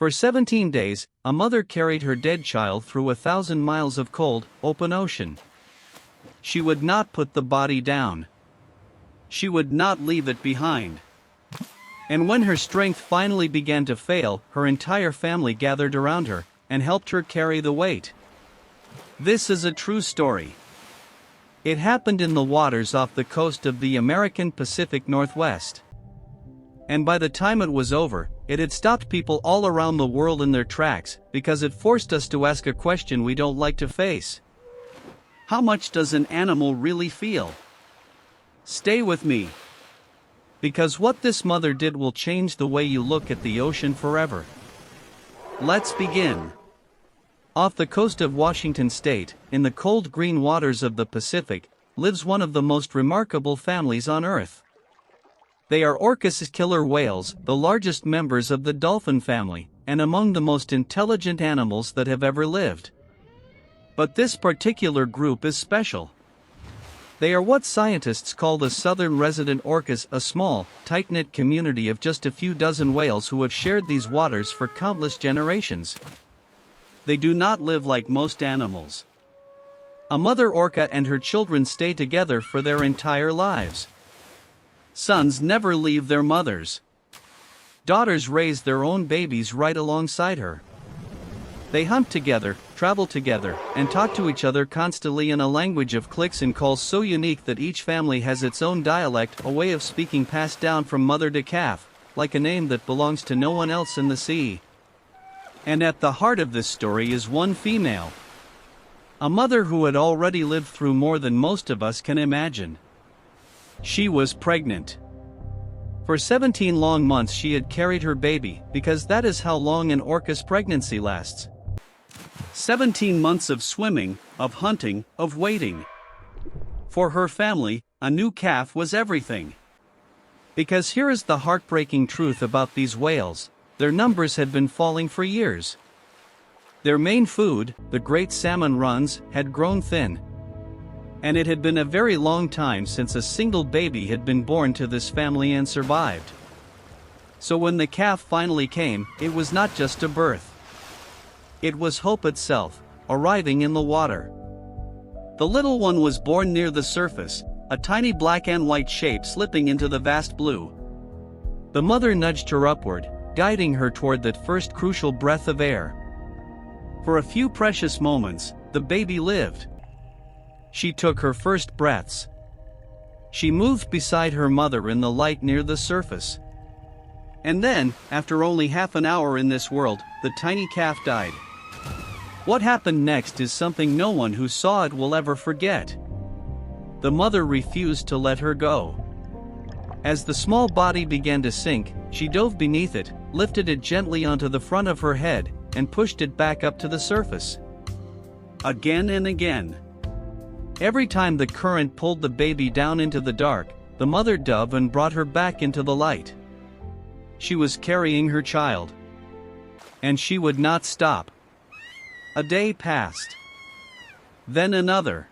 For 17 days, a mother carried her dead child through 1,000 miles of cold, open ocean. She would not put the body down. She would not leave it behind. And when her strength finally began to fail, her entire family gathered around her and helped her carry the weight. This is a true story. It happened in the waters off the coast of the American Pacific Northwest. And by the time it was over, it had stopped people all around the world in their tracks, because it forced us to ask a question we don't like to face. How much does an animal really feel? Stay with me. Because what this mother did will change the way you look at the ocean forever. Let's begin. Off the coast of Washington State, in the cold green waters of the Pacific, lives one of the most remarkable families on Earth. They are orcas, killer whales, the largest members of the dolphin family, and among the most intelligent animals that have ever lived. But this particular group is special. They are what scientists call the southern resident orcas, a small, tight-knit community of just a few dozen whales who have shared these waters for countless generations. They do not live like most animals. A mother orca and her children stay together for their entire lives. Sons never leave their mothers. Daughters raise their own babies right alongside her. They hunt together, travel together, and talk to each other constantly in a language of clicks and calls so unique that each family has its own dialect, a way of speaking passed down from mother to calf, like a name that belongs to no one else in the sea. And at the heart of this story is one female. A mother who had already lived through more than most of us can imagine. She was pregnant. For 17 long months she had carried her baby, because that is how long an orca's pregnancy lasts. 17 months of swimming, of hunting, of waiting. For her family, a new calf was everything. Because here is the heartbreaking truth about these whales: their numbers had been falling for years. Their main food, the great salmon runs, had grown thin. And it had been a very long time since a single baby had been born to this family and survived. So when the calf finally came, it was not just a birth. It was hope itself, arriving in the water. The little one was born near the surface, a tiny black and white shape slipping into the vast blue. The mother nudged her upward, guiding her toward that first crucial breath of air. For a few precious moments, the baby lived. She took her first breaths. She moved beside her mother in the light near the surface. And then, after only half an hour in this world, the tiny calf died. What happened next is something no one who saw it will ever forget. The mother refused to let her go. As the small body began to sink, she dove beneath it, lifted it gently onto the front of her head, and pushed it back up to the surface. Again and again. Every time the current pulled the baby down into the dark, the mother dove and brought her back into the light. She was carrying her child. And she would not stop. A day passed. Then another.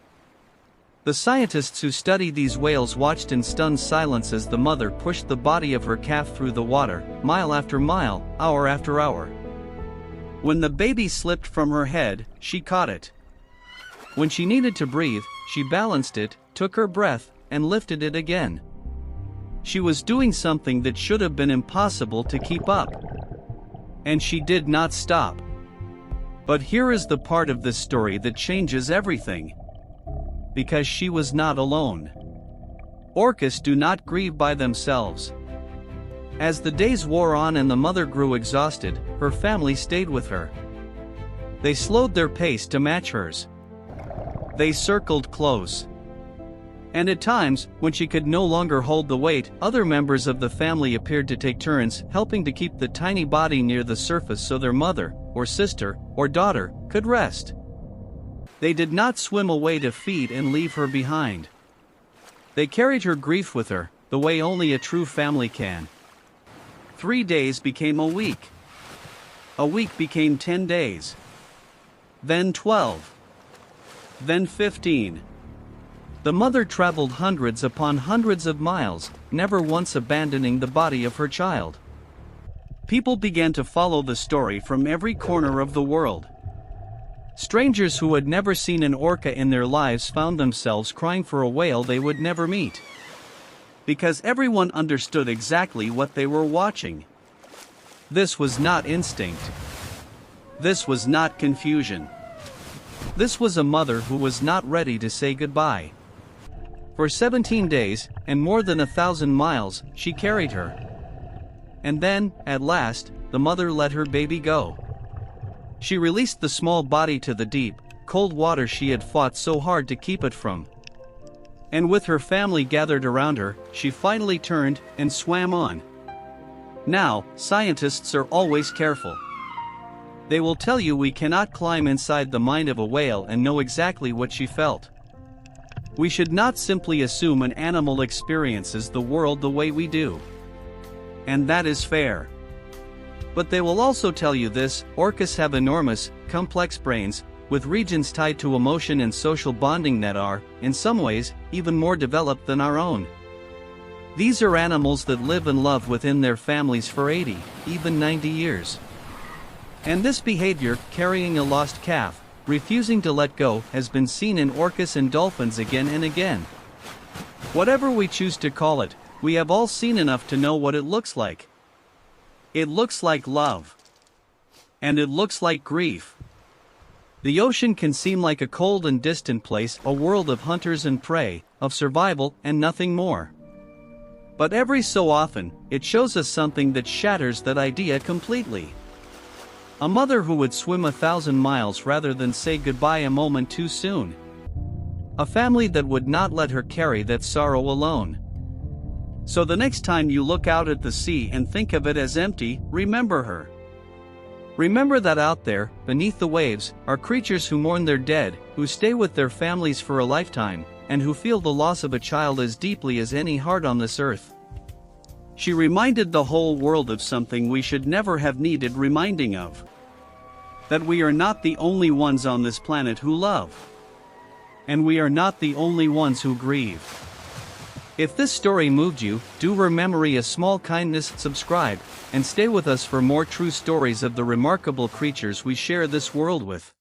The scientists who study these whales watched in stunned silence as the mother pushed the body of her calf through the water, mile after mile, hour after hour. When the baby slipped from her head, she caught it. When she needed to breathe, she balanced it, took her breath, and lifted it again. She was doing something that should have been impossible to keep up. And she did not stop. But here is the part of this story that changes everything. Because she was not alone. Orcas do not grieve by themselves. As the days wore on and the mother grew exhausted, her family stayed with her. They slowed their pace to match hers. They circled close. And at times, when she could no longer hold the weight, other members of the family appeared to take turns, helping to keep the tiny body near the surface so their mother, or sister, or daughter, could rest. They did not swim away to feed and leave her behind. They carried her grief with her, the way only a true family can. 3 days became a week. A week became 10 days. Then 12. Then 15. The mother traveled hundreds upon hundreds of miles, never once abandoning the body of her child. people began to follow the story from every corner of the world. Strangers who had never seen an orca in their lives found themselves crying for a whale they would never meet. Because everyone understood exactly what they were watching. This was not instinct. This was not confusion. This was a mother who was not ready to say goodbye. For 17 days, and more than 1,000 miles, she carried her. And then, at last, the mother let her baby go. She released the small body to the deep, cold water she had fought so hard to keep it from. And with her family gathered around her, she finally turned and swam on. Now, scientists are always careful. They will tell you we cannot climb inside the mind of a whale and know exactly what she felt. We should not simply assume an animal experiences the world the way we do. And that is fair. But they will also tell you this: orcas have enormous, complex brains, with regions tied to emotion and social bonding that are, in some ways, even more developed than our own. These are animals that live and love within their families for 80, even 90 years. And this behavior, carrying a lost calf, refusing to let go, has been seen in orcas and dolphins again and again. Whatever we choose to call it, we have all seen enough to know what it looks like. It looks like love. And it looks like grief. The ocean can seem like a cold and distant place, a world of hunters and prey, of survival and nothing more. But every so often, it shows us something that shatters that idea completely. A mother who would swim 1,000 miles rather than say goodbye a moment too soon. A family that would not let her carry that sorrow alone. So the next time you look out at the sea and think of it as empty, remember her. Remember that out there, beneath the waves, are creatures who mourn their dead, who stay with their families for a lifetime, and who feel the loss of a child as deeply as any heart on this earth. She reminded the whole world of something we should never have needed reminding of. That we are not the only ones on this planet who love. And we are not the only ones who grieve. If this story moved you, do remember a small kindness, subscribe, and stay with us for more true stories of the remarkable creatures we share this world with.